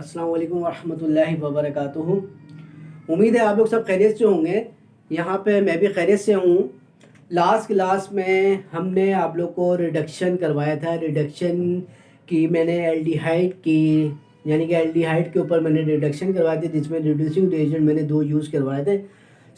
अस्सलाम वालेकुम वरहमतुल्लाहि वबरकातुहू। उम्मीद है आप लोग सब खैरियत से होंगे। यहाँ पे मैं भी खैरियत से हूँ। लास्ट क्लास में हमने आप लोग को रिडक्शन करवाया था। रिडक्शन की मैंने एल्डिहाइड की, यानी कि एल्डिहाइड के ऊपर मैंने रिडक्शन करवाए थे, जिसमें रिड्यूसिंग एजेंट मैंने दो यूज़ करवाए थे,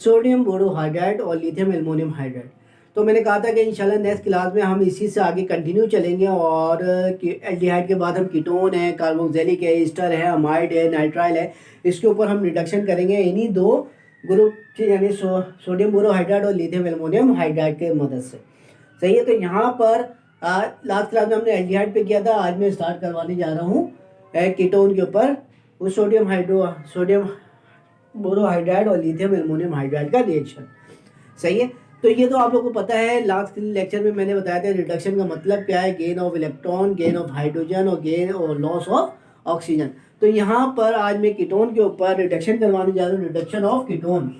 सोडियम बोरोहाइड्राइड और लिथियम एल्युमिनियम हाइड्राइड। तो मैंने कहा था कि इंशाल्लाह नेक्स्ट क्लास में हम इसी से आगे कंटिन्यू चलेंगे और एल्डिहाइड के बाद हम कीटोन है, कार्बोक्सिलिक है, ईस्टर है, अमाइड है, नाइट्राइल है, इसके ऊपर हम रिडक्शन करेंगे इन्हीं दो ग्रुप के, यानी सोडियम बोरोहाइड्राइड और लिथियम एल्युमिनियम हाइड्राइड के मदद से। सही है। तो यहाँ पर लास्ट क्लास में हमने एल्डिहाइड पे किया था, आज मैं स्टार्ट करवाने जा रहा हूँ कीटोन के ऊपर, वो सोडियम बोरोहाइड्राइड और लिथियम एल्युमिनियम हाइड्राइड का रिएक्शन। सही है। तो ये तो आप लोगों को पता है, लास्ट लेक्चर में मैंने बताया था रिडक्शन का मतलब क्या है, gain of electron, gain of hydrogen और गेन और लॉस ऑफ ऑक्सीजन। तो यहाँ पर आज मैं कीटोन के ऊपर रिडक्शन करवाने जा रहा हूँ, reduction of ketone.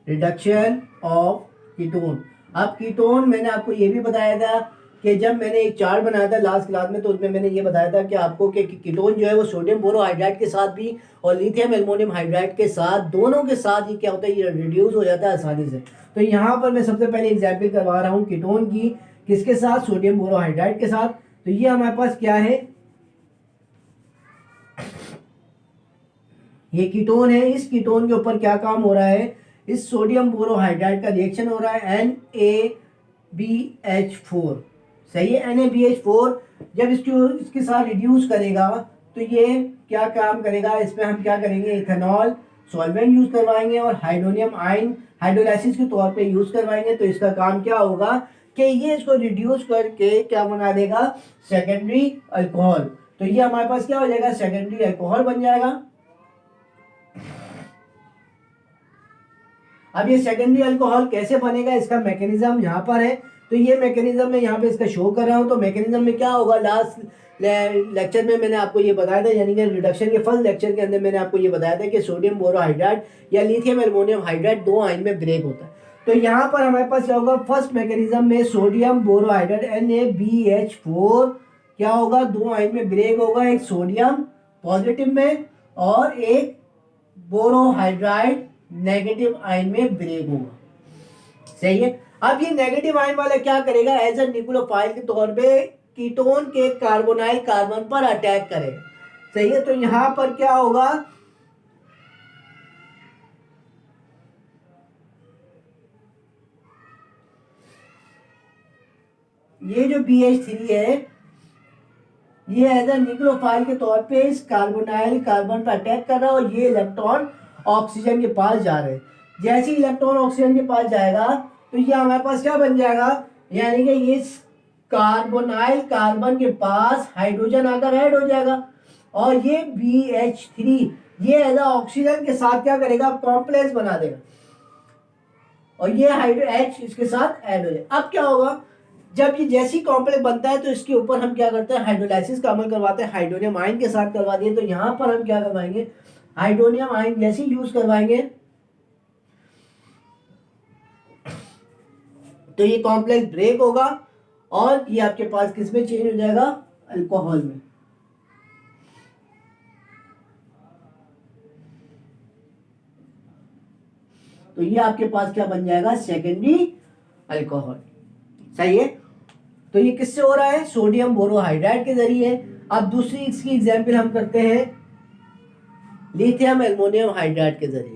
Reduction of ketone. अब कीटोन मैंने आपको ये भी बताया था कि जब मैंने एक चार्ट बनाया था लास्ट क्लास में, तो उसमें मैंने ये बताया था कि आपको कि कीटोन जो है वो सोडियम बोरोहाइड्राइड के साथ भी और लिथियम एल्युमिनियम हाइड्राइड के साथ, दोनों के साथ ये क्या होता है, ये रिड्यूस हो जाता है आसानी से। तो यहाँ पर मैं सबसे पहले एग्जाम्पल करवा रहा हूँ कीटोन की, किसके साथ, सोडियम बोरोहाइड्राइड के साथ। तो ये हमारे पास क्या है, ये कीटोन है। इस कीटोन के ऊपर क्या काम हो रहा है, इस सोडियम बोरोहाइड्राइड का रिएक्शन हो रहा है NaBH4। सही है। NaBH4 जब इसके साथ रिड्यूस करेगा तो ये क्या काम करेगा, इसमें हम क्या करेंगे, इथेनॉल सॉल्वेंट यूज करवाएंगे और हाइड्रोनियम आयन हाइड्रोलाइसिस के तौर पे यूज करवाएंगे। तो इसका काम क्या होगा कि ये इसको रिड्यूस करके क्या बना देगा, सेकेंडरी अल्कोहल। तो ये हमारे पास क्या हो जाएगा, सेकेंडरी अल्कोहल बन जाएगा। अब ये सेकेंडरी अल्कोहल कैसे बनेगा, इसका मैकेनिज्म यहाँ पर है। तो ये मैकेनिज्म मैं यहाँ पे इसका शो कर रहा हूँ। तो मैकेनिज्म में क्या होगा, लास्ट लेक्चर में मैंने आपको ये बताया था, यानी कि रिडक्शन के फर्स्ट लेक्चर के अंदर मैंने आपको ये बताया था कि सोडियम बोरोहाइड्राइड या लिथियम एल्युमिनियम हाइड्राइड दो आयन में ब्रेक होता है। तो यहाँ पर हमारे पास क्या होगा, फर्स्ट मैकेनिज्म में सोडियम बोरोहाइड्राइड NaBH4 क्या होगा, दो आयन में ब्रेक होगा, एक सोडियम पॉजिटिव में और एक बोरोहाइड्राइड नेगेटिव आयन में ब्रेक होगा। सही है। अब ये नेगेटिव आयन वाला क्या करेगा, एज अ न्यूक्लियोफाइल के तौर पे कीटोन के कार्बोनाइल कार्बन पर अटैक करेगा। सही है। तो यहां पर क्या होगा, ये जो BH3 है ये एज अ न्यूक्लियोफाइल के तौर पे इस कार्बोनाइल कार्बन पर अटैक कर रहा है और ये इलेक्ट्रॉन ऑक्सीजन के पास जा रहे हैं। जैसे ही इलेक्ट्रॉन ऑक्सीजन के पास जाएगा तो ये हमारे पास क्या बन जाएगा, यानी कि इस कार्बोनाइल कार्बन के पास हाइड्रोजन आकर ऐड हो जाएगा और ये BH3 ये एज अ ऑक्सीजन के साथ क्या करेगा, कॉम्प्लेक्स बना देगा और ये H इसके साथ ऐड हो जाएगा। अब क्या होगा, जब ये जैसी कॉम्प्लेक्स बनता है तो इसके ऊपर हम क्या करते हैं, हाइड्रोलाइसिस का अमल करवाते हैं, हाइड्रोनियम आयन के साथ करवा दिए। तो यहां पर हम क्या करवाएंगे, हाइड्रोनियम आयन जैसे यूज करवाएंगे तो ये कॉम्प्लेक्स ब्रेक होगा और ये आपके पास किस में चेंज हो जाएगा, अल्कोहल में। तो ये आपके पास क्या बन जाएगा, सेकेंडरी अल्कोहल। सही है। तो ये किससे हो रहा है, सोडियम बोरोहाइड्राइड के जरिए। अब दूसरी इसकी एग्जांपल हम करते हैं लिथियम एल्युमिनियम हाइड्राइड के जरिए।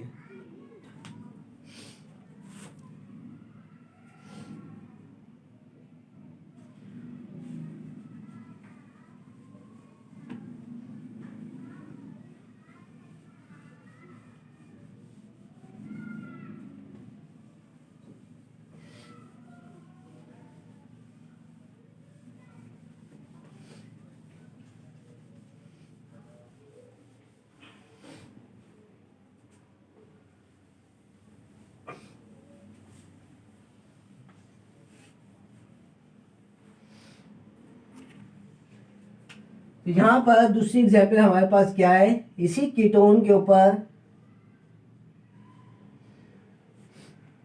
तो यहां पर दूसरी एग्जांपल हमारे पास क्या है, इसी कीटोन के ऊपर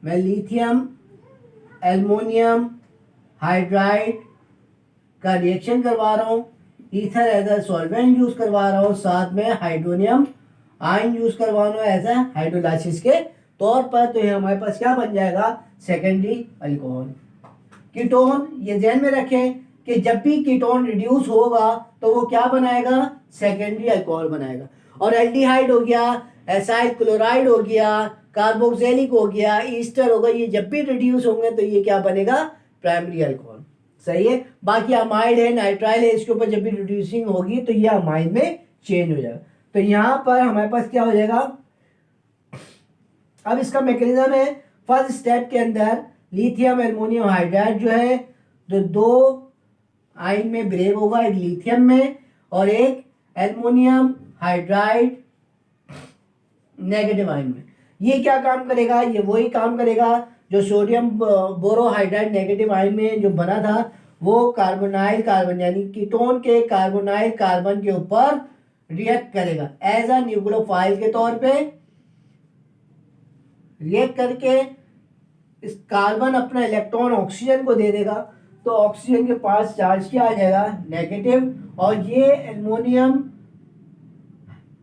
मैं लिथियम एल्युमिनियम हाइड्राइड का रिएक्शन करवा रहा हूँ, ether as a solvent use करवा रहा हूँ, साथ में हाइड्रोनियम आयन यूज करवा रहा हूँ एज अ हाइड्रोलाइसिस के तौर पर। तो ये हमारे पास क्या बन जाएगा, सेकेंडरी अल्कोहल। कीटोन, ये ध्यान में रखें कि जब भी कीटोन रिड्यूस होगा तो वो क्या बनाएगा, सेकेंडरी अल्कोहल बनाएगा। और एल्डिहाइड हो गया, एसाइल क्लोराइड हो गया, कार्बोक्सिलिक हो गया, ईस्टर होगा, ये जब भी रिड्यूस होंगे तो ये क्या बनेगा, प्राइमरी अल्कोहल। सही है। बाकी अमाइड है, नाइट्राइल है, इसके ऊपर जब भी रिड्यूसिंग होगी तो ये अमाइड में चेंज हो जाएगा। तो यहाँ पर हमारे पास क्या हो जाएगा, अब इसका मैकेनिज्म है, फर्स्ट स्टेप के अंदर लिथियम एल्युमिनियम हाइड्राइड जो है, जो दो आयन में ब्रेक होगा, एक लिथियम में और एक एल्युमिनियम हाइड्राइड नेगेटिव आयन में। ये क्या काम करेगा, ये वही काम करेगा जो सोडियम बोरोहाइड्राइड नेगेटिव आयन में जो बना था, वो कार्बोनाइल कार्बन यानी कीटोन के कार्बोनाइल कार्बन के ऊपर रिएक्ट करेगा एज अ न्यूक्लियोफाइल के तौर पे। रिएक्ट करके इस कार्बन अपना इलेक्ट्रॉन ऑक्सीजन को दे देगा, तो ऑक्सीजन के पास चार्ज क्या आ जाएगा, नेगेटिव, और ये एल्युमिनियम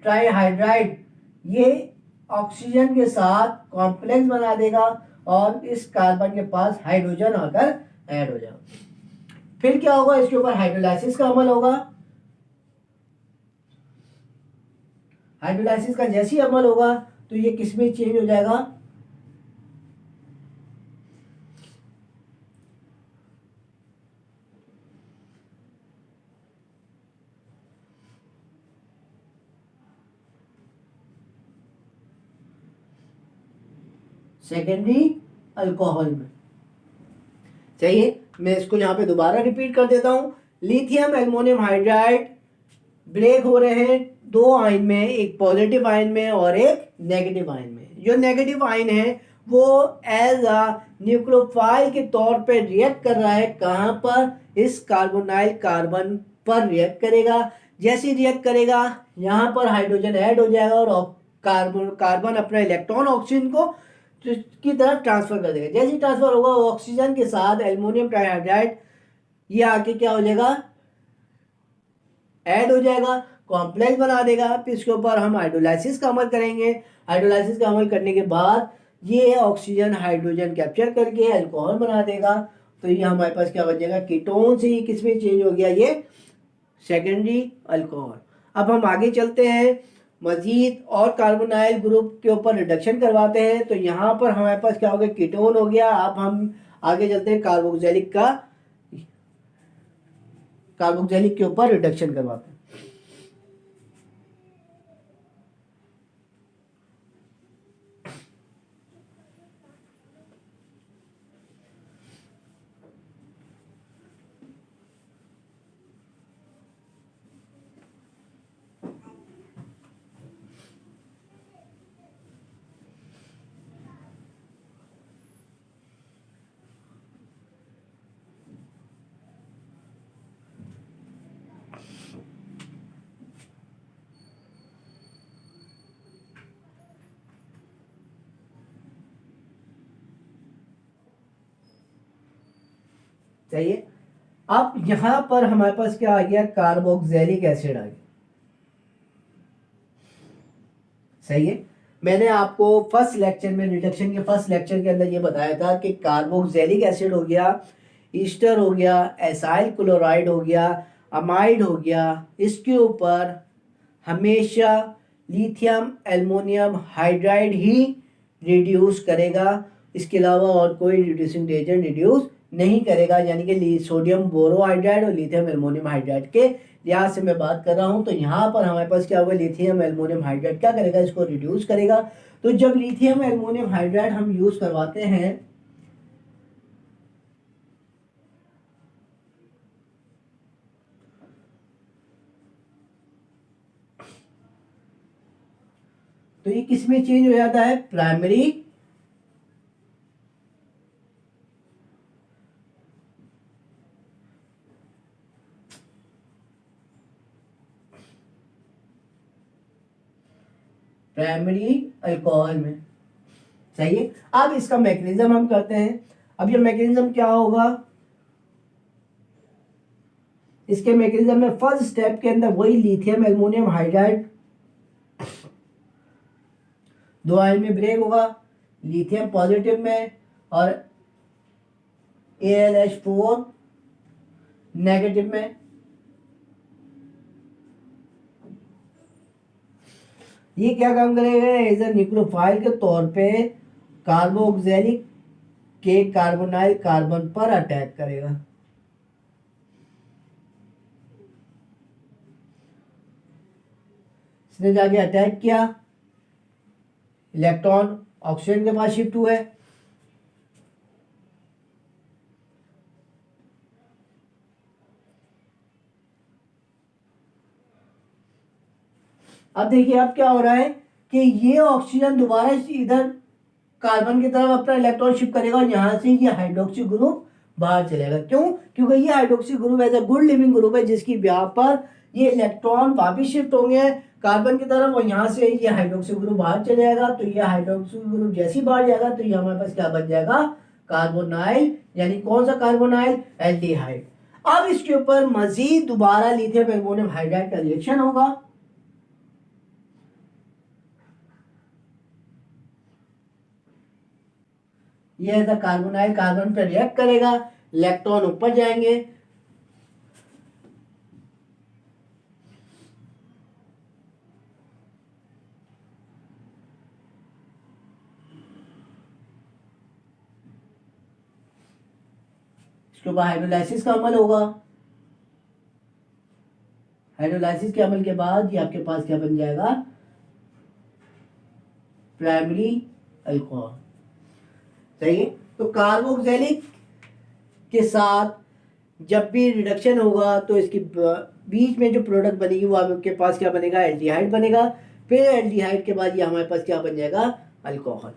ट्राईहाइड्राइड ये ऑक्सीजन के साथ कॉम्प्लेक्स बना देगा और इस कार्बन के पास हाइड्रोजन आकर ऐड हो जाएगा। फिर क्या होगा, इसके ऊपर हाइड्रोलाइसिस का अमल होगा। हाइड्रोलाइसिस का जैसे ही अमल होगा तो ये किस में चेंज हो जाएगा, सेकेंडरी अल्कोहल में। चाहिए मैं इसको यहाँ पे दोबारा रिपीट कर देता हूँ। लिथियम एल्युमिनियम हाइड्राइड ब्रेक हो रहे हैं दो आयन में, एक पॉजिटिव आयन में और एक नेगेटिव आयन में। जो नेगेटिव आयन है वो एज अ न्यूक्लियोफाइल के तौर पे रिएक्ट कर रहा है, कहाँ पर, इस कार्बोनाइल कार्बन पर रिएक्ट करेगा। जैसे ही रिएक्ट करेगा यहाँ पर हाइड्रोजन ऐड हो जाएगा और कार्बन अपना इलेक्ट्रॉन ऑक्सीजन को की तरफ ट्रांसफर कर देगा। जैसे ही ट्रांसफर होगा ऑक्सीजन के साथ एल्युमिनियम ट्राईहाइड्राइड ये आके क्या हो जाएगा, ऐड हो जाएगा, कॉम्प्लेक्स बना देगा। फिर इसके ऊपर हम हाइड्रोलाइसिस का अमल करेंगे। हाइड्रोलाइसिस का अमल करने के बाद ये ऑक्सीजन हाइड्रोजन कैप्चर करके अल्कोहल बना देगा। तो ये हमारे पास क्या बन जाएगा, कीटोन से ही किस में चेंज हो गया, ये सेकेंडरी अल्कोहल। अब हम आगे चलते हैं, मजीद और कार्बोनाइल ग्रुप के ऊपर रिडक्शन करवाते हैं। तो यहाँ पर हमारे पास क्या हो गया, कीटोन हो गया। अब हम आगे चलते हैं कार्बोक्सिलिक के ऊपर रिडक्शन करवाते हैं। चाहिए अब यहां पर हमारे पास क्या आ गया, कार्बोक्सिलिक एसिड आ गया। सही है। मैंने आपको फर्स्ट लेक्चर में, रिडक्शन के फर्स्ट लेक्चर के अंदर ये बताया था कि कार्बोक्सिलिक एसिड हो गया, ईस्टर हो गया, एसाइल क्लोराइड हो गया, अमाइड हो गया, इसके ऊपर हमेशा लिथियम एल्युमिनियम हाइड्राइड ही रिड्यूस करेगा। इसके अलावा और कोई रिड्यूसिंग एजेंट रिड्यूस नहीं करेगा। यानी कि सोडियम बोरोहाइड्राइड और लिथियम एल्युमिनियम हाइड्राइड के लिहाज से मैं बात कर रहा हूं। तो यहाँ पर हमारे पास क्या होगा, लिथियम एल्युमिनियम हाइड्राइड क्या करेगा, इसको रिड्यूस करेगा। तो जब लिथियम एल्युमिनियम हाइड्राइड हम यूज करवाते हैं तो ये किस में चेंज हो जाता है, प्राइमरी अल्कोहल में। सही है। अब इसका मैकेनिज्म हम करते हैं। अब ये मैकेनिज्म क्या होगा, इसके मैकेनिज्म में फर्स्ट स्टेप के अंदर वही लिथियम एल्युमिनियम हाइड्राइड दो आयन में ब्रेक होगा, लिथियम पॉजिटिव में और AlH4 नेगेटिव में। ये क्या काम करेगा, एज ए न्यूक्लियोफाइल के तौर पे कार्बोक्सिलिक के कार्बोनाइल कार्बन पर अटैक करेगा। इसने जाके अटैक किया, इलेक्ट्रॉन ऑक्सीजन के पास शिफ्ट हुए। अब देखिए अब क्या हो रहा है कि ये ऑक्सीजन दोबारा इधर कार्बन की तरफ अपना इलेक्ट्रॉन शिफ्ट करेगा और यहाँ से ये हाइड्रोक्सी ग्रुप बाहर चलेगा। क्यों? क्योंकि ये hydroxy group as a good leaving group है, जिसकी ब्याह पर ये इलेक्ट्रॉन वापिस शिफ्ट होंगे कार्बन की तरफ और यहाँ से ये हाइड्रोक्सी ग्रुप बाहर चले जाएगा। तो ये हाइड्रोक्सी ग्रुप जैसे ही बाहर जाएगा तो ये हमारे पास क्या बन जाएगा, कार्बोनाइल, यानी कौन सा कार्बोनाइल, एल्डिहाइड। अब इसके ऊपर मजीद दोबारा लिथियम एल्युमिनियम हाइड्राइड का रिएक्शन होगा। ये ऐसा कार्बोनाइल कार्बन पर रिएक्ट करेगा, इलेक्ट्रॉन ऊपर जाएंगे। इसके बाद हाइड्रोलाइसिस का अमल होगा। हाइड्रोलाइसिस के अमल के बाद ये आपके पास क्या बन जाएगा, प्राइमरी अल्कोहल। सही है। तो कार्बोक्सिलिक के साथ जब भी रिडक्शन होगा तो इसकी बीच में जो प्रोडक्ट बनेगी वो आपके पास क्या बनेगा, एल्डिहाइड बनेगा। फिर एल्डिहाइड के बाद ये हमारे पास क्या बन जाएगा, अल्कोहल।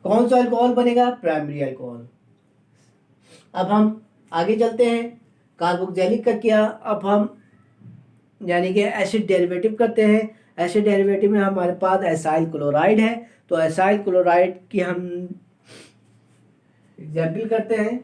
कौन सा अल्कोहल बनेगा, प्राइमरी अल्कोहल। अब हम आगे चलते हैं। कार्बोक्सिलिक का किया, अब हम यानी कि एसिड डेरिवेटिव करते हैं। एसिड डेरिवेटिव में हमारे पास एसाइल क्लोराइड है, तो एसाइल क्लोराइड की हम एग्जाम्पल करते हैं।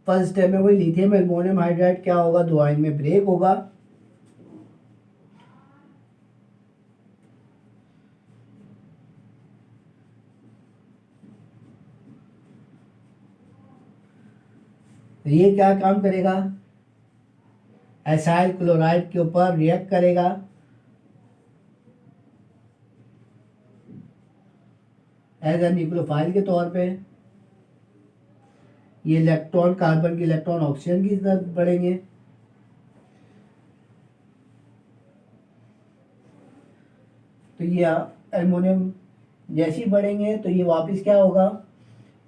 फर्स्ट स्टेप में वही लिथियम एल्युमिनियम हाइड्राइड क्या होगा, दो आयन में ब्रेक होगा। ये क्या काम करेगा, एसाइल क्लोराइड के ऊपर रिएक्ट करेगा। एज ए न्यूक्लियोफाइल के तौर पे ये इलेक्ट्रॉन कार्बन के इलेक्ट्रॉन ऑक्सीजन की तरफ बढ़ेंगे। तो ये एल्युमिनियम जैसे ही बढ़ेंगे तो ये वापस क्या होगा,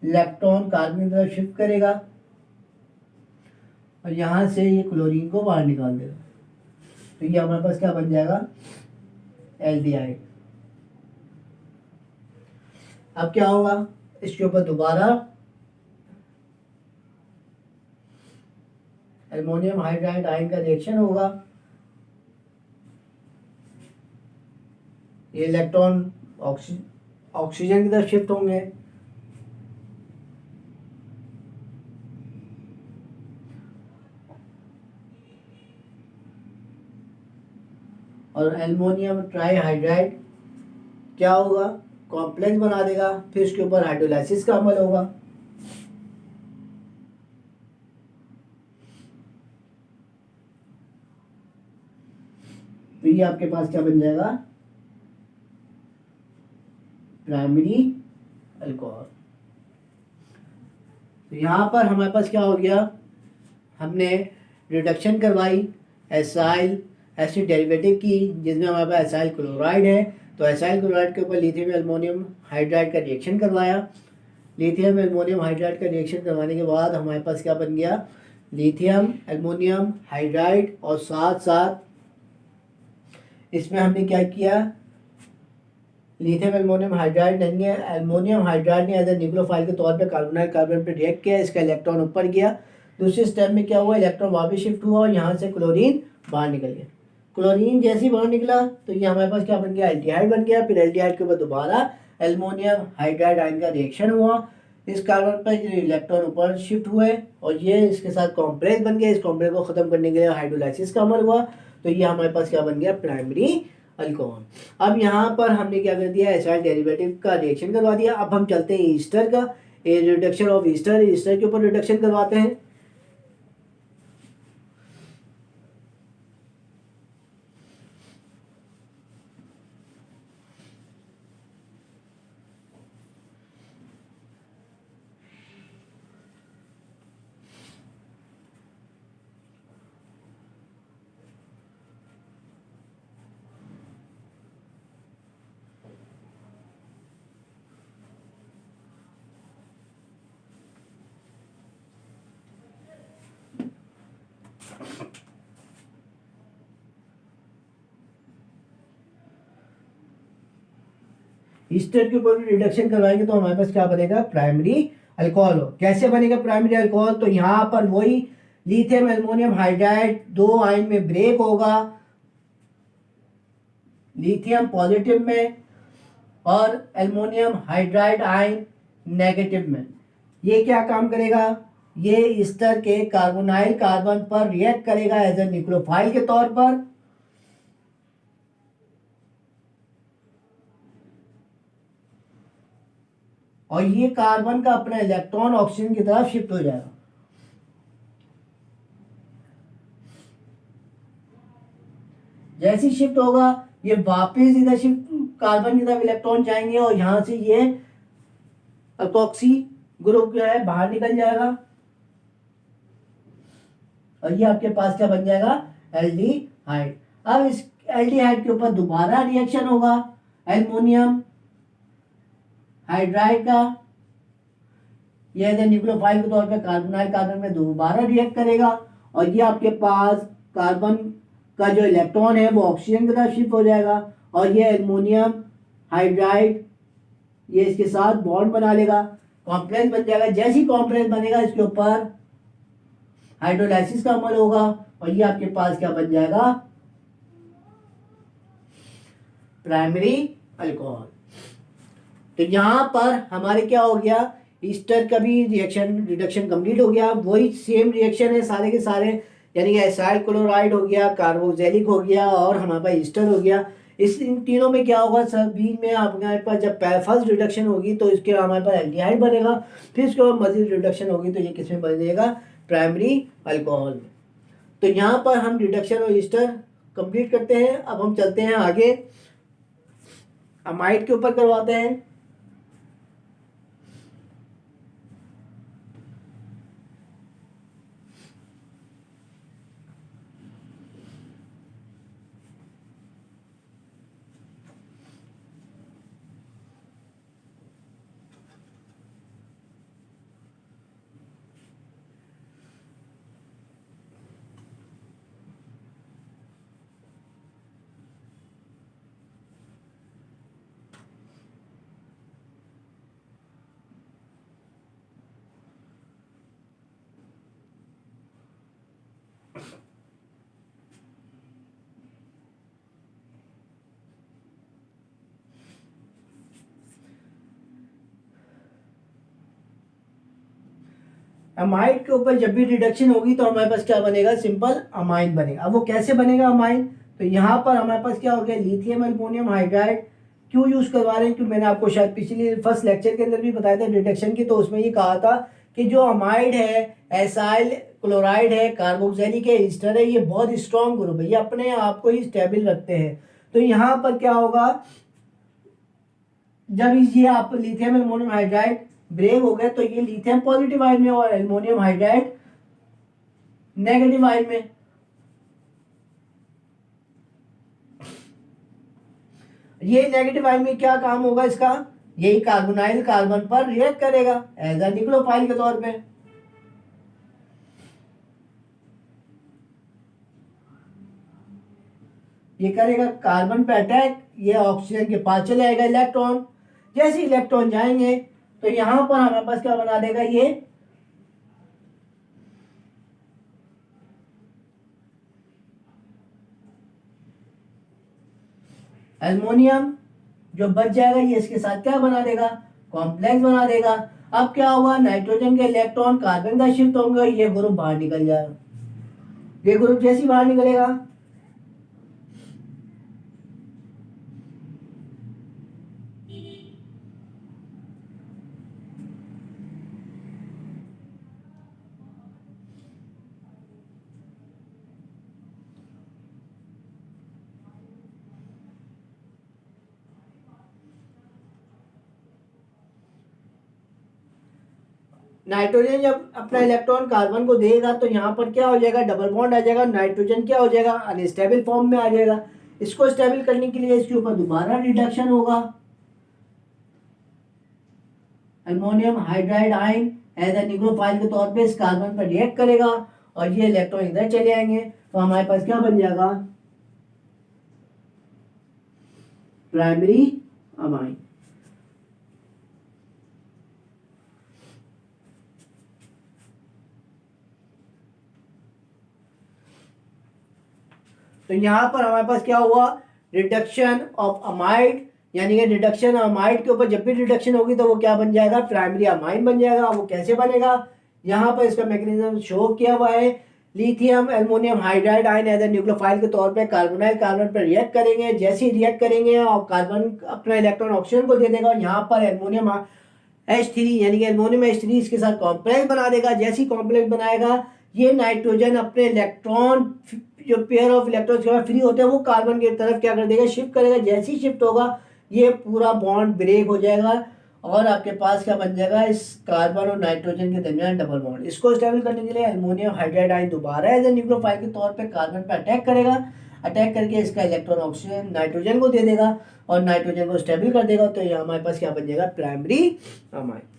इलेक्ट्रॉन कार्बन की तरफ शिफ्ट करेगा और यहाँ से ये क्लोरीन को बाहर निकाल देगा। तो ये हमारे पास क्या बन जाएगा, एल्डिहाइड। अब क्या होगा, इसके ऊपर दोबारा एल्युमिनियम हाइड्राइड आयन का रिएक्शन होगा। ये इलेक्ट्रॉन ऑक्सीजन की तरफ शिफ्ट होंगे और एल्युमिनियम ट्राईहाइड्राइड क्या होगा, कॉम्प्लेक्स बना देगा, फिर उसके ऊपर हाइड्रोलाइसिस का अमल होगा। तो ये आपके पास क्या बन जाएगा, प्राइमरी अल्कोहल। तो यहाँ पर हमारे पास क्या हो गया, हमने रिडक्शन करवाई एसाइल एसिड डेरिवेटिव की, जिसमें हमारे पास एसाइल क्लोराइड है। तो एसाइल क्लोराइड के ऊपर लिथियम एल्युमिनियम हाइड्राइड का रिएक्शन करवाया। लिथियम एल्युमिनियम हाइड्राइड का रिएक्शन करवाने के बाद हमारे पास क्या बन गया, लिथियम एल्युमिनियम हाइड्राइड, और साथ साथ इसमें हमने क्या किया, लिथियम एल्युमिनियम हाइड्राइड नहीं है, एल्युमिनियम हाइड्राइड ने एज ए न्यूक्लियोफाइल के तौर पे कार्बोनाइल कार्बन पे रिएक्ट किया, इसका इलेक्ट्रॉन ऊपर गया। दूसरे स्टेप में क्या हुआ, इलेक्ट्रॉन वापस शिफ्ट हुआ और यहाँ से क्लोरीन बाहर निकल गया। क्लोरीन जैसे ही बाहर निकला तो ये हमारे पास क्या बन गया, एल्डिहाइड बन गया। फिर एल्डिहाइड के ऊपर दोबारा एल्युमिनियम हाइड्राइड आयन का रिएक्शन हुआ, इस कार्बन पर इलेक्ट्रॉन ऊपर शिफ्ट हुए और ये इसके साथ कॉम्प्लेक्स बन गया। इस कॉम्प्लेक्स को खत्म करने के लिए हाइड्रोलाइसिस का अमल हुआ। तो ये हमारे पास क्या बन गया, प्राइमरी अल्कोहल। अब यहाँ पर हमने क्या कर दिया, एसाइल डेरिवेटिव का रिएक्शन करवा दिया। अब हम चलते हैं ईस्टर का, रिडक्शन ऑफ ईस्टर, ईस्टर के ऊपर रिडक्शन करवाते हैं। ईस्टर के ऊपर रिडक्शन करवाएंगे तो हमारे पास क्या बनेगा, प्राइमरी अल्कोहल। कैसे बनेगा प्राइमरी अल्कोहल, तो यहाँ पर वही लिथियम एल्युमिनियम हाइड्राइड दो आयन में ब्रेक होगा, लिथियम पॉजिटिव में और एल्युमिनियम हाइड्राइड आयन नेगेटिव में। ये क्या काम करेगा, ये ईस्टर के कार्बोनाइल कार्बन पर रिएक्ट करेगा एज ए न्यूक्लियोफाइल के तौर पर, और ये कार्बन का अपना इलेक्ट्रॉन ऑक्सीजन की तरफ शिफ्ट हो जाएगा। जैसे ही शिफ्ट होगा ये वापस इधर शिफ्ट कार्बन की तरफ इलेक्ट्रॉन जाएंगे और यहां से ये अल्कोक्सी ग्रुप जो है बाहर निकल जाएगा और ये आपके पास क्या बन जाएगा, एल्डिहाइड। अब इस एल्डिहाइड के ऊपर दोबारा रिएक्शन होगा एल्युमिनियम हाइड्राइड का, यह न्यूक्लियोफाइल के तौर पे कार्बोनाइल कार्बन में दोबारा रिएक्ट करेगा और ये आपके पास कार्बन का जो इलेक्ट्रॉन है वो ऑक्सीजन की तरफ शिफ्ट हो जाएगा और ये एल्युमिनियम हाइड्राइड ये इसके साथ बॉन्ड बना लेगा, कॉम्प्लेक्स बन जाएगा। जैसे ही कॉम्प्लेक्स बनेगा इसके ऊपर हाइड्रोलाइसिस का अमल होगा और ये आपके पास क्या बन जाएगा, प्राइमरी अल्कोहल। तो यहाँ पर हमारे क्या हो गया, ईस्टर का भी रिडक्शन कंप्लीट हो गया। वही सेम रिएक्शन है सारे के सारे, यानी कि एसाइल क्लोराइड हो गया, कार्बोक्सिलिक हो गया और हमारे पास ईस्टर हो गया। इन तीनों में क्या होगा, सभी में हमारे पास जब फर्स्ट रिडक्शन होगी तो इसके हमारे पास एल्डिहाइड बनेगा, फिर इसके बाद मजीद रिडक्शन होगी तो ये किसमें बनेगा, प्राइमरी अल्कोहल में। तो यहाँ पर हम रिडक्शन और ईस्टर कंप्लीट करते हैं। अब हम चलते हैं आगे, अमाइड के ऊपर करवाते हैं। अमाइड के ऊपर जब भी रिडक्शन होगी तो हमारे पास क्या बनेगा, सिंपल अमाइन बनेगा। अब वो कैसे बनेगा अमाइन, तो यहाँ पर हमारे पास क्या हो गया, लिथियम एल्युमिनियम हाइड्राइड क्यों यूज़ करवा रहे हैं, क्यों मैंने आपको शायद पिछले फर्स्ट लेक्चर के अंदर भी बताया था डिटेक्शन की, तो उसमें ये कहा था कि जो अमाइड है, एसाइल क्लोराइड है, कार्बोक्सिलिक है, ईस्टर है, ये बहुत स्ट्रॉन्ग ग्रुप है, ये अपने आप को ही स्टेबल रखते हैं। तो यहाँ पर क्या होगा, जब ये आप लिथियम एल्युमिनियम हाइड्राइड ब्रेक हो गए तो ये लिथियम पॉजिटिव आयन में और एल्युमिनियम हाइड्राइड नेगेटिव आयन में। ये नेगेटिव आयन में क्या काम होगा इसका, यही कार्बोनाइल कार्बन पर रिएक्ट करेगा एज अ न्यूक्लियोफाइल के तौर पे। ये करेगा कार्बन पे अटैक, ये ऑक्सीजन के पास चले आएगा इलेक्ट्रॉन, जैसे इलेक्ट्रॉन जाएंगे तो यहां पर हमारे पास क्या बना देगा, ये एल्युमिनियम जो बच जाएगा ये इसके साथ क्या बना देगा, कॉम्प्लेक्स बना देगा। अब क्या हुआ, नाइट्रोजन के इलेक्ट्रॉन कार्बन का शिफ्ट होंगे, ये ग्रुप बाहर निकल जाएगा। ये ग्रुप जैसे ही बाहर निकलेगा नाइट्रोजन जब अपना इलेक्ट्रॉन कार्बन को देगा तो यहाँ पर क्या हो जाएगा, डबल बॉन्ड आ जाएगा, नाइट्रोजन क्या हो जाएगा, अनस्टेबल फॉर्म में आ जाएगा। इसको स्टेबल करने के लिए इसके ऊपर दोबारा रिडक्शन होगा, ammonium hydride ion as a nucleophile के तौर पे इस कार्बन पर रिएक्ट करेगा और ये इलेक्ट्रॉन इधर चले आएंगे, तो हमारे पास क्या बन जाएगा, प्राइमरी अमाइन। तो यहां पर हमारे पास क्या हुआ, रिडक्शन ऑफ अमाइड, यानी कि रिडक्शन अमाइड के ऊपर जब भी रिडक्शन होगी तो वो क्या बन जाएगा, प्राइमरी अमाइन बन जाएगा। वो कैसे बनेगा, यहाँ पर इसका मैकेनिज्म शो किया हुआ है। Lithium aluminium hydride ion as a nucleophile के तौर पे कार्बोनाइल कार्बन पर रिएक्ट करेंगे, जैसे ही रिएक्ट करेंगे और कार्बन अपना इलेक्ट्रॉन ऑक्सीजन को दे देगा, यहाँ पर एल्युमिनियम H3 यानी कि एल्युमिनियम H3 इसके साथ कॉम्प्लेक्स बना देगा। जैसे ही कॉम्प्लेक्स बनाएगा ये नाइट्रोजन अपने इलेक्ट्रॉन जो पेयर ऑफ इलेक्ट्रॉन के बाद फ्री होते हैं वो कार्बन की तरफ क्या कर देगा, शिफ्ट करेगा। जैसे ही शिफ्ट होगा ये पूरा बॉन्ड ब्रेक हो जाएगा और आपके पास क्या बन जाएगा, इस कार्बन और नाइट्रोजन के दरमियान डबल बॉन्ड। इसको स्टेबल करने के लिए एल्युमिनियम हाइड्राइड आयन दोबारा एज ए न्यूक्लियोफाइल के तौर पे कार्बन पे अटैक करेगा, अटैक करके इसका इलेक्ट्रॉन ऑक्सीजन नाइट्रोजन को दे देगा और नाइट्रोजन को स्टेबल कर देगा। तो ये हमारे पास क्या बन जाएगा, प्राइमरी अमाइड।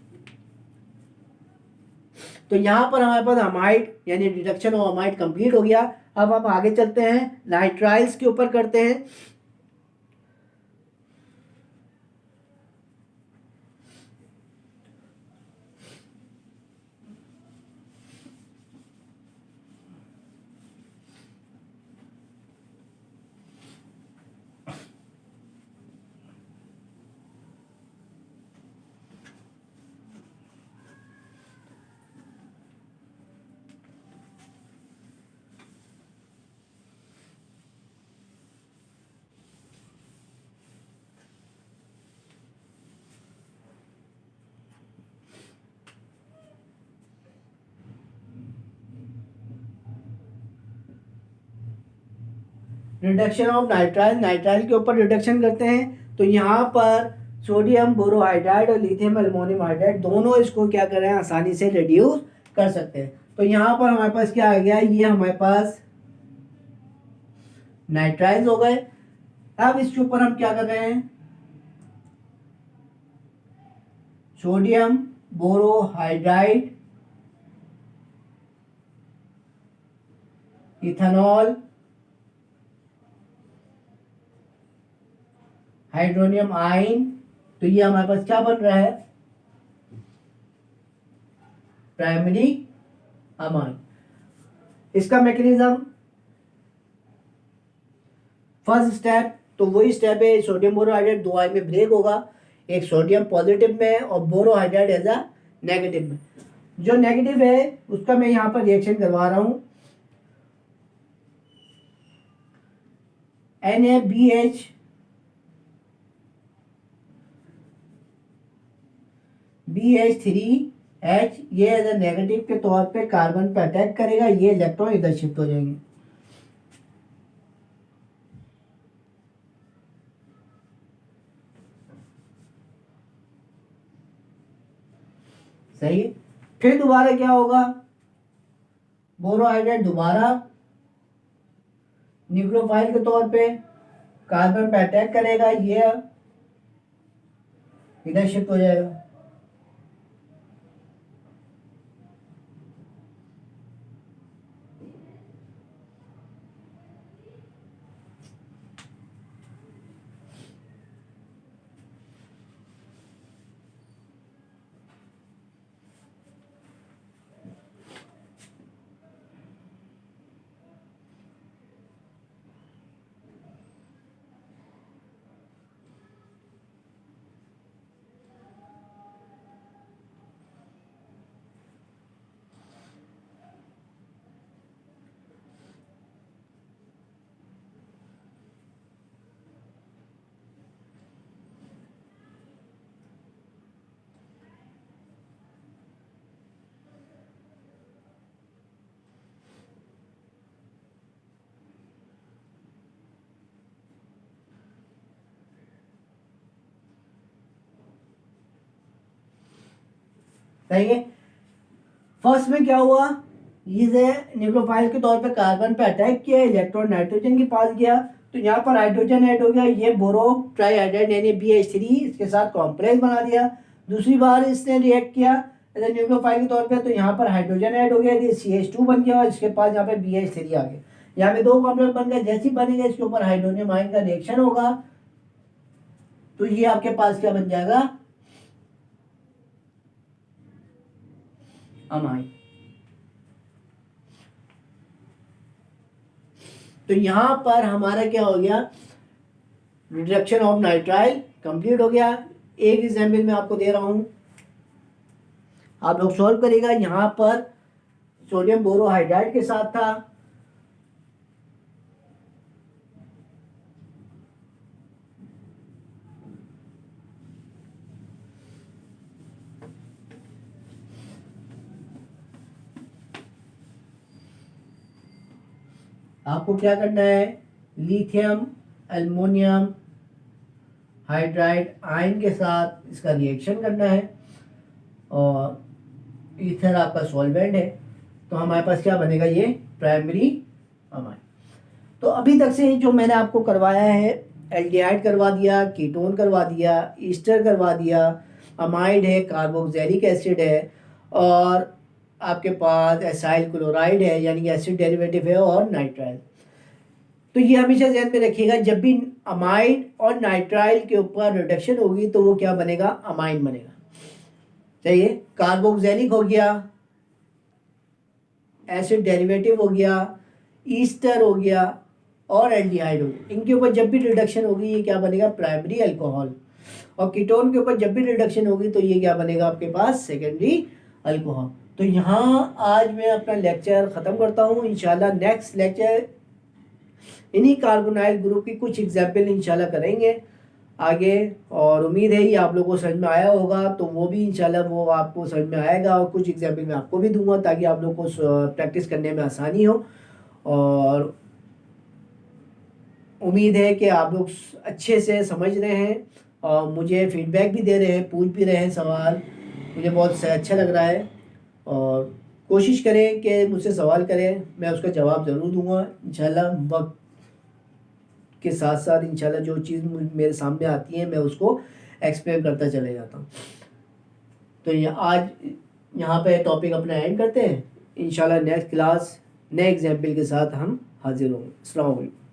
तो यहाँ पर हमारे पास अमाइड यानी रिडक्शन ऑफ अमाइड कंप्लीट हो गया। अब आप आगे चलते हैं, नाइट्राइल्स के ऊपर करते हैं। रिडक्शन ऑफ नाइट्राइल, नाइट्राइल के ऊपर रिडक्शन करते हैं। तो यहाँ पर सोडियम बोरोहाइड्राइड और लिथियम एल्युमिनियम हाइड्राइड दोनों इसको क्या कर रहे हैं, आसानी से रिड्यूस कर सकते हैं। तो यहाँ पर हमारे पास क्या आ गया, ये हमारे पास नाइट्राइल्स हो गए। अब इसके ऊपर हम क्या कर रहे हैं, sodium borohydride, ethanol, hydronium ion. तो ये हमारे पास क्या बन रहा है, प्राइमरी अमाइन। इसका मैकेनिज्म फर्स्ट स्टेप तो वही स्टेप है, सोडियम बोरोहाइड्राइड दो आयन में ब्रेक होगा, एक सोडियम पॉजिटिव में और बोरोहाइड्राइड एज अ नेगेटिव में। जो नेगेटिव है उसका मैं यहाँ पर रिएक्शन करवा रहा हूँ, NaBH BH3H ये एज ए नेगेटिव के तौर पे कार्बन पे अटैक करेगा, ये इलेक्ट्रॉन इधर शिफ्ट हो जाएंगे। सही है। फिर दोबारा क्या होगा, बोरोहाइड्रेट दोबारा न्यूक्लियोफाइल के तौर पे कार्बन पे अटैक करेगा, ये इधर शिफ्ट हो जाएगा। सही है। फर्स्ट में क्या हुआ, ये न्यूक्लियोफाइल के तौर पे कार्बन पे अटैक किया, इलेक्ट्रॉन नाइट्रोजन के पास गया, तो यहाँ पर हाइड्रोजन ऐड हो गया, ये बोरो ट्राईहाइड्राइड यानी BH3 इसके साथ कॉम्प्लेक्स बना दिया। दूसरी बार इसने रिएक्ट किया न्यूक्लियोफाइल के तौर पे, तो यहाँ पर हाइड्रोजन ऐड हो गया, ये CH2 बन गया और इसके पास यहाँ पे BH3 आ गया। यहाँ पे दो कॉम्प्लेक्स बन गए, जैसे ही बनेगा इसके ऊपर हाइड्रोजन आयन का रिएक्शन होगा, तो ये आपके पास क्या बन जाएगा, अमाइन। तो यहां पर हमारा क्या हो गया, रिडक्शन ऑफ नाइट्राइल कंप्लीट हो गया। एक एग्जाम्पल मैं आपको दे रहा हूं, आप लोग सॉल्व करेगा। यहां पर सोडियम बोरोहाइड्राइड के साथ था, आपको क्या करना है, लिथियम एल्युमिनियम हाइड्राइड आयन के साथ इसका रिएक्शन करना है, और ईथर आपका सॉल्वेंट है, तो हमारे पास क्या बनेगा, ये प्राइमरी अमाइन। तो अभी तक से जो मैंने आपको करवाया है, एल्डिहाइड करवा दिया, कीटोन करवा दिया, ईस्टर करवा दिया, अमाइड है, कार्बोक्सिलिक एसिड है, और आपके पास एसाइल क्लोराइड है यानी कि एसिड डेरिवेटिव है, और नाइट्राइल। तो ये हमेशा ध्यान में रखिएगा, जब भी अमाइड और नाइट्राइल के ऊपर रिडक्शन होगी तो वो क्या बनेगा, अमाइन बनेगा। चाहिए, कार्बोक्सिलिक हो गया, एसिड डेरिवेटिव हो गया, ईस्टर हो गया, और एल्डिहाइड हो गया। इनके ऊपर जब भी रिडक्शन होगी ये क्या बनेगा, प्राइमरी अल्कोहल। और कीटोन के ऊपर जब भी रिडक्शन होगी तो ये क्या बनेगा आपके पास, सेकेंडरी अल्कोहल। तो यहाँ आज मैं अपना लेक्चर ख़त्म करता हूँ। इंशाल्लाह नेक्स्ट लेक्चर इन्हीं कार्बोनाइल ग्रुप की कुछ एग्जाम्पल इंशाल्लाह करेंगे आगे, और उम्मीद है ये आप लोगों को समझ में आया होगा। तो वो भी इंशाल्लाह वो आपको समझ में आएगा, और कुछ एग्जाम्पल मैं आपको भी दूंगा ताकि आप लोगों को प्रैक्टिस करने में आसानी हो। और उम्मीद है कि आप लोग अच्छे से समझ रहे हैं और मुझे फीडबैक भी दे रहे हैं, पूछ भी रहे हैं सवाल, मुझे बहुत अच्छा लग रहा है। और कोशिश करें कि मुझसे सवाल करें, मैं उसका जवाब ज़रूर दूंगा इंशाल्लाह। वक्त के साथ साथ इंशाल्लाह जो चीज़ मेरे सामने आती है मैं उसको एक्सप्लेन करता चले जाता हूँ। तो आज यहाँ पे टॉपिक अपना एंड करते हैं। इंशाल्लाह नेक्स्ट क्लास नए एग्जाम्पल के साथ हम हाजिर होंगे। अस्सलाम वालेकुम।